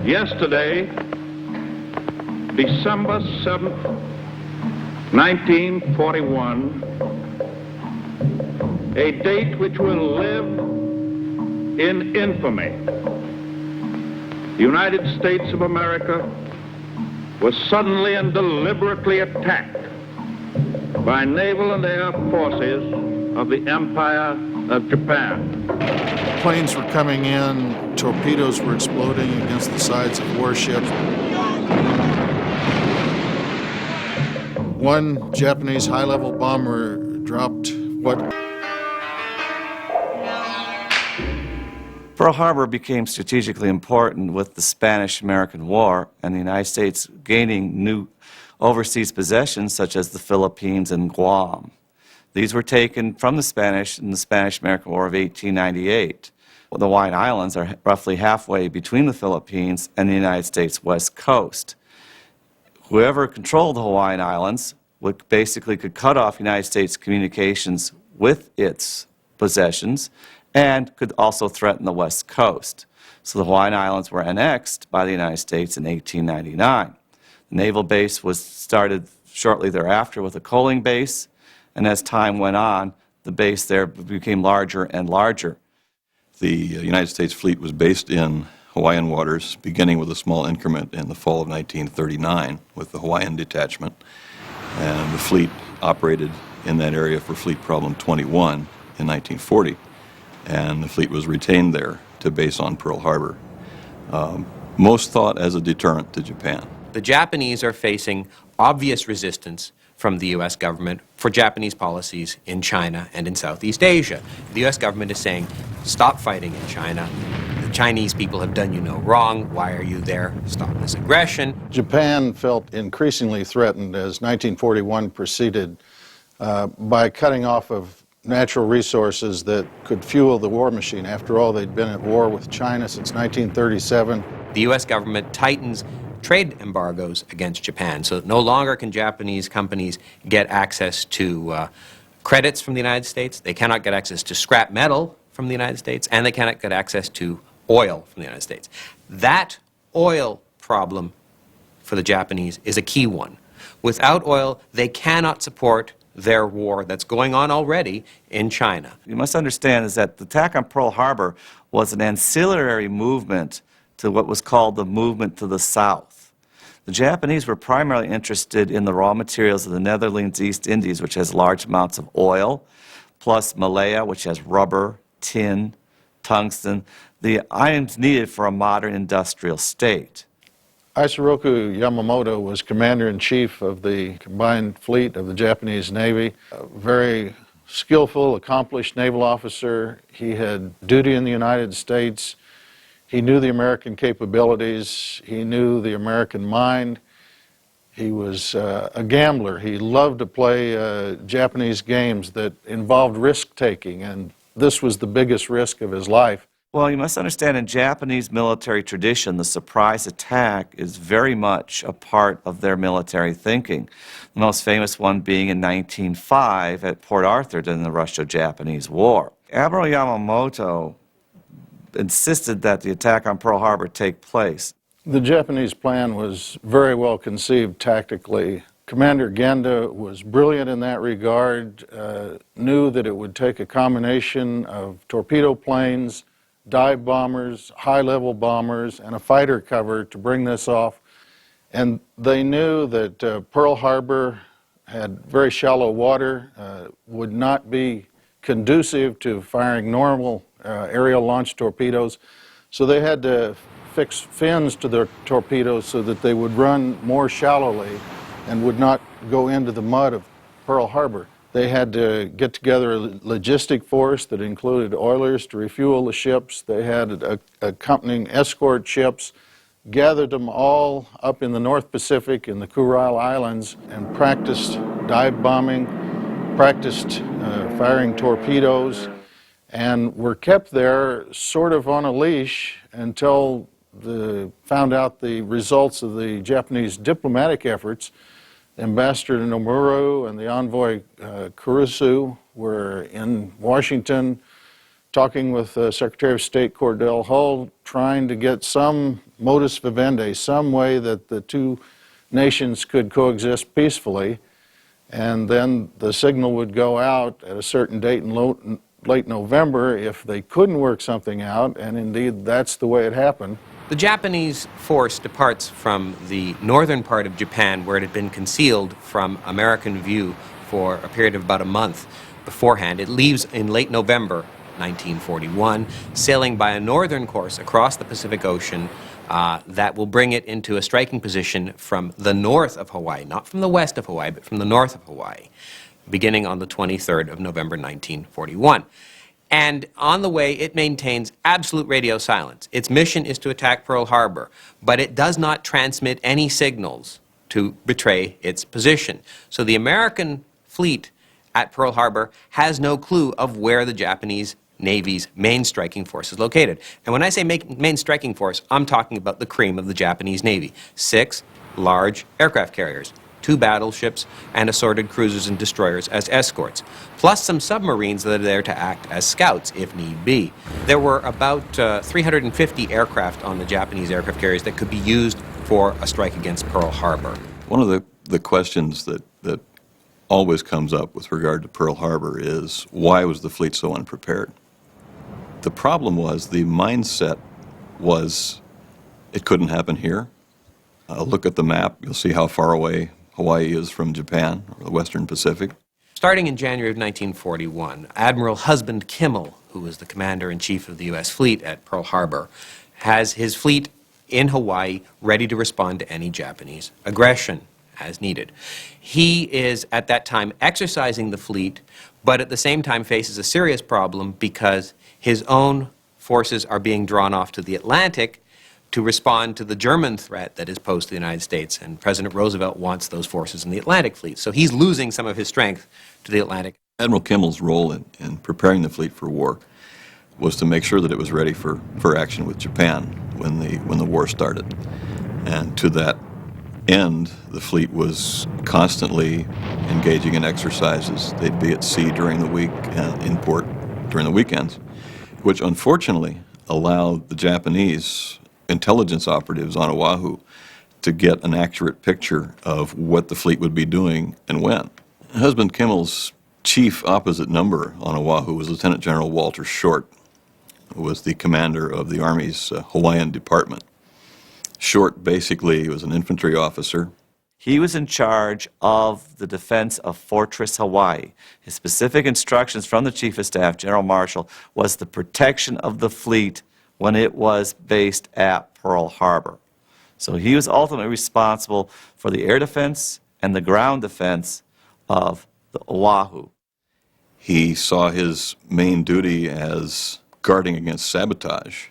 Yesterday, December 7th, 1941, a date which will live in infamy. The United States of America was suddenly and deliberately attacked by naval and air forces of the Empire of Japan. Planes were coming in, torpedoes were exploding against the sides of warships. One Japanese high-level bomber dropped what? Pearl Harbor became strategically important with the Spanish-American War and the United States gaining new overseas possessions such as the Philippines and Guam. These were taken from the Spanish in the Spanish-American War of 1898. The Hawaiian Islands are roughly halfway between the Philippines and the United States west coast. Whoever controlled the Hawaiian Islands basically could cut off United States communications with its possessions and could also threaten the west coast. So the Hawaiian Islands were annexed by the United States in 1899. The naval base was started shortly thereafter with a coaling base, and as time went on, the base there became larger and larger. The United States fleet was based in Hawaiian waters, beginning with a small increment in the fall of 1939 with the Hawaiian detachment, and the fleet operated in that area for Fleet Problem 21 in 1940, and the fleet was retained there to base on Pearl Harbor, most thought as a deterrent to Japan. The Japanese are facing obvious resistance from the U.S. government for Japanese policies in China and in Southeast Asia. The U.S. government is saying, stop fighting in China. The Chinese people have done you no wrong. Why are you there? Stop this aggression. Japan felt increasingly threatened as 1941 proceeded by cutting off of natural resources that could fuel the war machine. After all, they'd been at war with China since 1937. The U.S. government tightens trade embargoes against Japan, so that no longer can Japanese companies get access to credits from the United States, they cannot get access to scrap metal from the United States, and they cannot get access to oil from the United States. That oil problem for the Japanese is a key one. Without oil, they cannot support their war that's going on already in China. You must understand is that the attack on Pearl Harbor was an ancillary movement to what was called the movement to the south. The Japanese were primarily interested in the raw materials of the Netherlands East Indies, which has large amounts of oil, plus Malaya, which has rubber, tin, tungsten, the items needed for a modern industrial state. Isoroku Yamamoto was commander-in-chief of the combined fleet of the Japanese Navy, a very skillful, accomplished naval officer. He had duty in the United States. He knew the American capabilities. He knew the American mind. He was a gambler. He loved to play Japanese games that involved risk-taking, and this was the biggest risk of his life. Well, you must understand in Japanese military tradition, the surprise attack is very much a part of their military thinking. The most famous one being in 1905 at Port Arthur during the Russo-Japanese War. Admiral Yamamoto insisted that the attack on Pearl Harbor take place. The Japanese plan was very well conceived tactically. Commander Genda was brilliant in that regard, knew that it would take a combination of torpedo planes, dive bombers, high-level bombers, and a fighter cover to bring this off. And they knew that Pearl Harbor had very shallow water, would not be conducive to firing normal aerial launch torpedoes, so they had to fix fins to their torpedoes so that they would run more shallowly and would not go into the mud of Pearl Harbor. They had to get together a logistic force that included oilers to refuel the ships. They had accompanying escort ships, gathered them all up in the North Pacific in the Kurile Islands and practiced dive bombing, practiced firing torpedoes, and were kept there sort of on a leash until found out the results of the Japanese diplomatic efforts. Ambassador Nomura and the envoy Kurusu were in Washington talking with Secretary of State Cordell Hull, trying to get some modus vivendi, some way that the two nations could coexist peacefully, and then the signal would go out at a certain date in late November if they couldn't work something out, and indeed that's the way it happened. The Japanese force departs from the northern part of Japan, where it had been concealed from American view for a period of about a month beforehand. It leaves in late November 1941, sailing by a northern course across the Pacific Ocean that will bring it into a striking position from the north of Hawaii, not from the west of Hawaii, but from the north of Hawaii, beginning on the 23rd of November 1941. And on the way, it maintains absolute radio silence. Its mission is to attack Pearl Harbor, but it does not transmit any signals to betray its position. So the American fleet at Pearl Harbor has no clue of where the Japanese Navy's main striking force is located. And when I say main striking force, I'm talking about the cream of the Japanese Navy. 6 large aircraft carriers, 2 battleships, and assorted cruisers and destroyers as escorts, plus some submarines that are there to act as scouts if need be. There were about 350 aircraft on the Japanese aircraft carriers that could be used for a strike against Pearl Harbor. One of the questions that always comes up with regard to Pearl Harbor is, why was the fleet so unprepared? The problem was, the mindset was, it couldn't happen here. Look at the map, you'll see how far away Hawaii is from Japan, or the Western Pacific. Starting in January of 1941, Admiral Husband Kimmel, who was the commander-in-chief of the U.S. fleet at Pearl Harbor, has his fleet in Hawaii ready to respond to any Japanese aggression as needed. He is, at that time, exercising the fleet, but at the same time faces a serious problem because his own forces are being drawn off to the Atlantic to respond to the German threat that is posed to the United States, and President Roosevelt wants those forces in the Atlantic fleet. So he's losing some of his strength to the Atlantic. Admiral Kimmel's role in preparing the fleet for war was to make sure that it was ready for action with Japan when the war started. And to that end, the fleet was constantly engaging in exercises. They'd be at sea during the week and in port during the weekends, which unfortunately allowed the Japanese intelligence operatives on Oahu to get an accurate picture of what the fleet would be doing and when. Husband Kimmel's chief opposite number on Oahu was Lieutenant General Walter Short, who was the commander of the Army's Hawaiian Department. Short basically was an infantry officer. He was in charge of the defense of Fortress Hawaii. His specific instructions from the Chief of Staff, General Marshall, was the protection of the fleet when it was based at Pearl Harbor. So he was ultimately responsible for the air defense and the ground defense of the Oahu. He saw his main duty as guarding against sabotage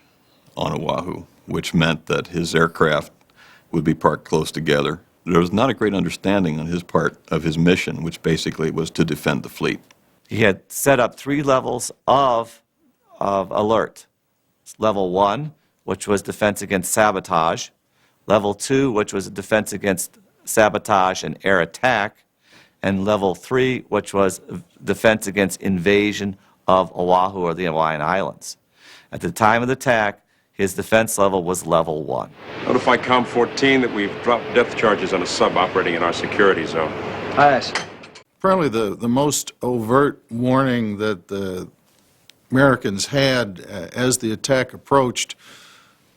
on Oahu, which meant that his aircraft would be parked close together. There was not a great understanding on his part of his mission, which basically was to defend the fleet. He had set up 3 levels of alert. Level 1, which was defense against sabotage. Level 2, which was defense against sabotage and air attack. And level 3, which was defense against invasion of Oahu or the Hawaiian Islands. At the time of the attack, his defense level was level 1. Notify Com 14 that we've dropped depth charges on a sub operating in our security zone. Pass. Probably the most overt warning that the Americans had as the attack approached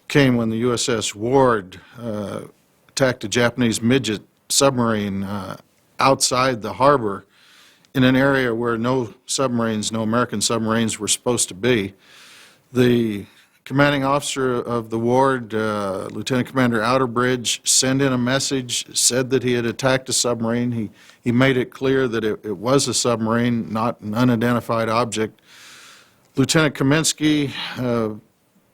came when the USS Ward attacked a Japanese midget submarine outside the harbor in an area where no American submarines were supposed to be. The commanding officer of the Ward, Lieutenant Commander Outerbridge, sent in a message, said that he had attacked a submarine. He made it clear that it was a submarine, not an unidentified object. Lieutenant Kaminsky,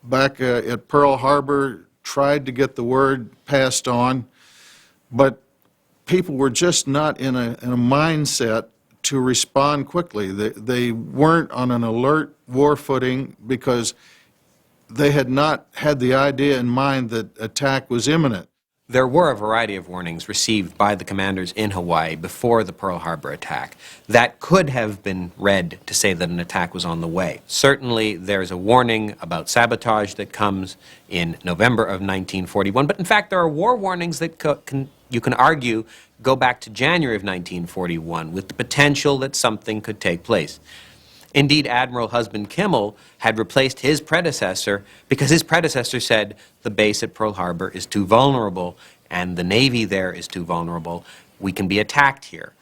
back at Pearl Harbor, tried to get the word passed on, but people were just not in a mindset to respond quickly. They weren't on an alert war footing because they had not had the idea in mind that attack was imminent. There were a variety of warnings received by the commanders in Hawaii before the Pearl Harbor attack that could have been read to say that an attack was on the way. Certainly, there's a warning about sabotage that comes in November of 1941, but in fact, there are war warnings that you can argue go back to January of 1941 with the potential that something could take place. Indeed, Admiral Husband Kimmel had replaced his predecessor because his predecessor said the base at Pearl Harbor is too vulnerable and the Navy there is too vulnerable. We can be attacked here.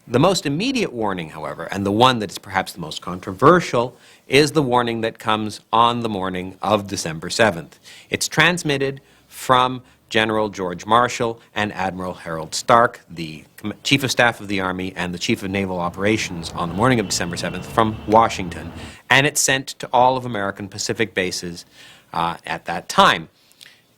The most immediate warning, however, and the one that is perhaps the most controversial, is the warning that comes on the morning of December 7th. It's transmitted from General George Marshall and Admiral Harold Stark, the Chief of Staff of the Army and the Chief of Naval Operations, on the morning of December 7th from Washington. And it's sent to all of American Pacific bases at that time.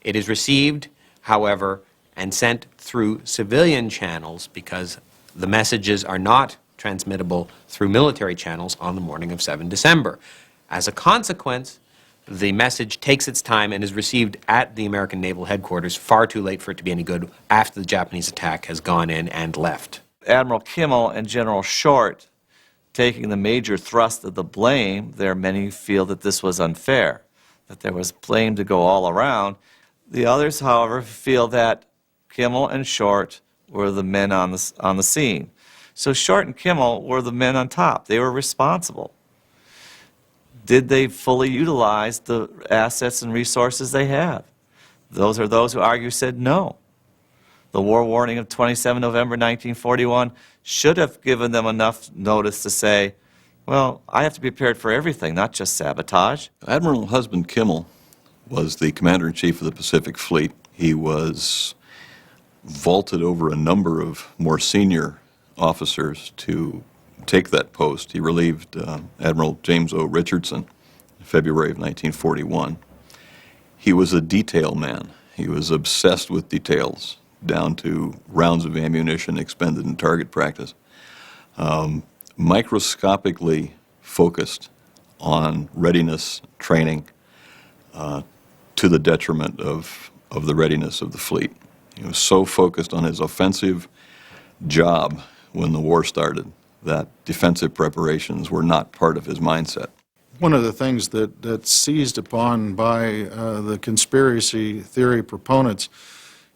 It is received, however, and sent through civilian channels because the messages are not transmittable through military channels on the morning of 7 December. As a consequence, the message takes its time and is received at the American Naval Headquarters far too late for it to be any good after the Japanese attack has gone in and left. Admiral Kimmel and General Short taking the major thrust of the blame, there are many who feel that this was unfair, that there was blame to go all around. The others, however, feel that Kimmel and Short were the men on the scene. So Short and Kimmel were the men on top. They were responsible. Did they fully utilize the assets and resources they have? Those are those who argue said no. The war warning of 27 November 1941 should have given them enough notice to say, well, I have to be prepared for everything, not just sabotage. Admiral Husband Kimmel was the Commander-in-Chief of the Pacific Fleet. He was vaulted over a number of more senior officers to take that post. He relieved Admiral James O. Richardson in February of 1941. He was a detail man. He was obsessed with details, down to rounds of ammunition expended in target practice. Microscopically focused on readiness training to the detriment of the readiness of the fleet. He was so focused on his offensive job when the war started that defensive preparations were not part of his mindset. One of the things that's seized upon by the conspiracy theory proponents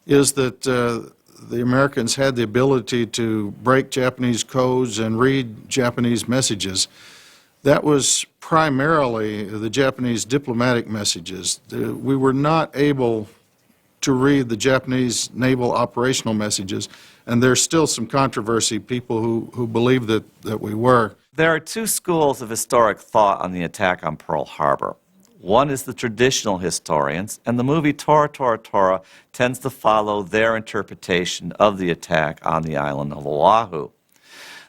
is that the Americans had the ability to break Japanese codes and read Japanese messages. That was primarily the Japanese diplomatic messages. We were not able to read the Japanese naval operational messages, and there's still some controversy, people who believe that we were. There are two schools of historic thought on the attack on Pearl Harbor. One is the traditional historians, and the movie Toratora tends to follow their interpretation of the attack on the island of Oahu.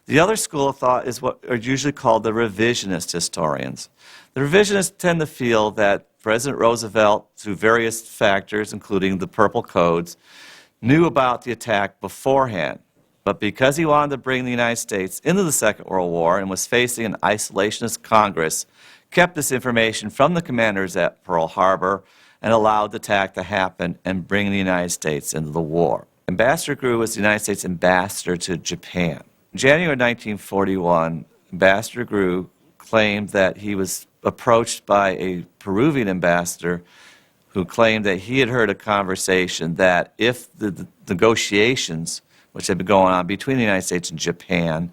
The other school of thought is what are usually called the revisionist historians. The revisionists tend to feel that President Roosevelt, through various factors, including the Purple Codes, knew about the attack beforehand. But because he wanted to bring the United States into the Second World War and was facing an isolationist Congress, kept this information from the commanders at Pearl Harbor and allowed the attack to happen and bring the United States into the war. Ambassador Grew was the United States ambassador to Japan. In January 1941, Ambassador Grew claimed that he was approached by a Peruvian ambassador who claimed that he had heard a conversation that if the negotiations, which had been going on between the United States and Japan,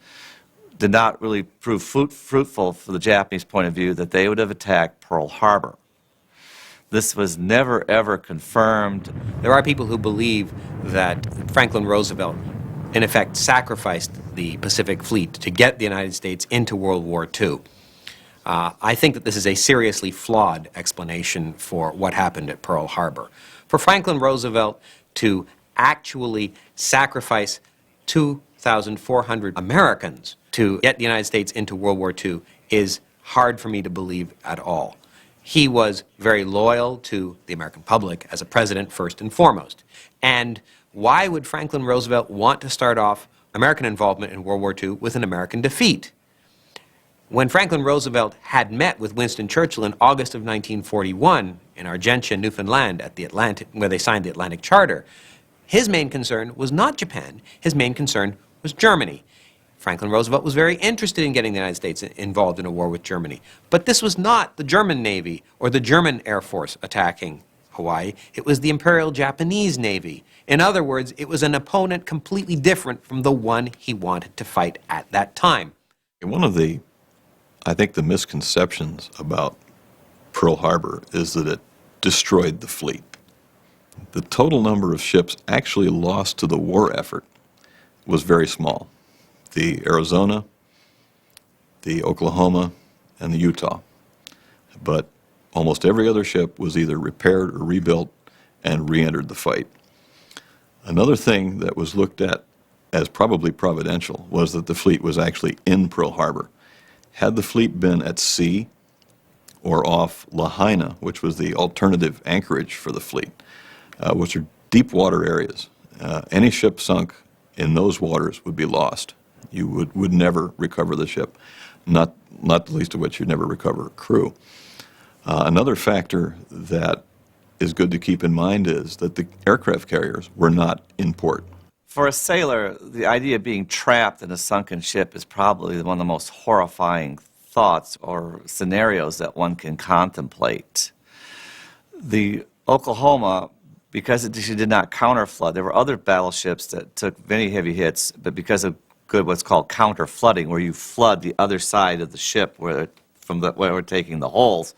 did not really prove fruitful for the Japanese point of view, that they would have attacked Pearl Harbor. This was never, ever confirmed. There are people who believe that Franklin Roosevelt, in effect, sacrificed the Pacific Fleet to get the United States into World War II. I think that this is a seriously flawed explanation for what happened at Pearl Harbor. For Franklin Roosevelt to actually sacrifice 2,400 Americans to get the United States into World War II is hard for me to believe at all. He was very loyal to the American public as a president, first and foremost. And why would Franklin Roosevelt want to start off American involvement in World War II with an American defeat? When Franklin Roosevelt had met with Winston Churchill in August of 1941 in Argentia, Newfoundland, at the Atlantic, where they signed the Atlantic Charter, His main concern was not Japan. His main concern was Germany. Franklin Roosevelt was very interested in getting the United States involved in a war with Germany. But this was not the German Navy or the German Air Force attacking Hawaii. It was the Imperial Japanese Navy. In other words, it was an opponent completely different from the one he wanted to fight at that time. One of the, I think, the misconceptions about Pearl Harbor is that it destroyed the fleet. The total number of ships actually lost to the war effort was very small. The Arizona, the Oklahoma, and the Utah. But almost every other ship was either repaired or rebuilt and re-entered the fight. Another thing that was looked at as probably providential was that the fleet was actually in Pearl Harbor. Had the fleet been at sea or off Lahaina, which was the alternative anchorage for the fleet, which are deep water areas, any ship sunk in those waters would be lost. You would never recover the ship, not the least of which you'd never recover a crew. Another factor that is good to keep in mind is that the aircraft carriers were not in port. For a sailor, the idea of being trapped in a sunken ship is probably one of the most horrifying thoughts or scenarios that one can contemplate. The Oklahoma, because she did not counterflood, there were other battleships that took many heavy hits, but because of what's called counterflooding, where you flood the other side of the ship where we're taking the holes,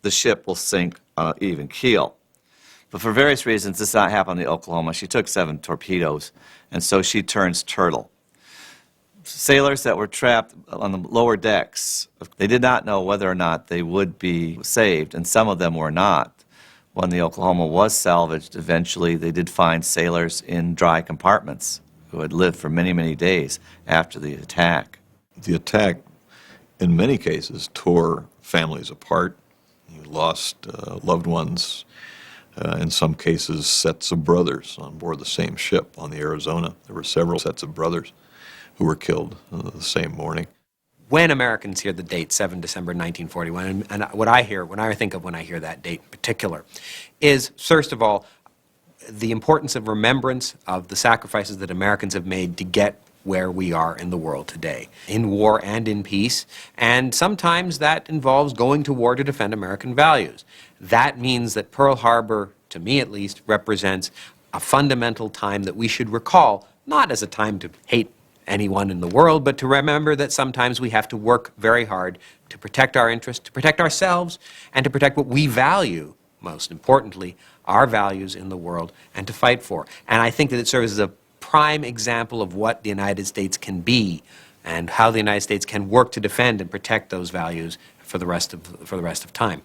the ship will sink on an even keel. But for various reasons, this did not happen on the Oklahoma. She took 7 torpedoes, and so she turns turtle. Sailors that were trapped on the lower decks, they did not know whether or not they would be saved, and some of them were not. When the Oklahoma was salvaged, eventually they did find sailors in dry compartments who had lived for many, many days after the attack. The attack, in many cases, tore families apart. You lost loved ones, in some cases sets of brothers on board the same ship on the Arizona. There were several sets of brothers who were killed the same morning. When Americans hear the date, 7 December 1941, and what I hear, when I think of when I hear that date in particular, is, first of all, the importance of remembrance of the sacrifices that Americans have made to get where we are in the world today, in war and in peace, and sometimes that involves going to war to defend American values. That means that Pearl Harbor, to me at least, represents a fundamental time that we should recall, not as a time to hate anyone in the world, but to remember that sometimes we have to work very hard to protect our interests, to protect ourselves, and to protect what we value, most importantly, our values in the world, and to fight for. And I think that it serves as a prime example of what the United States can be and how the United States can work to defend and protect those values for the rest of time.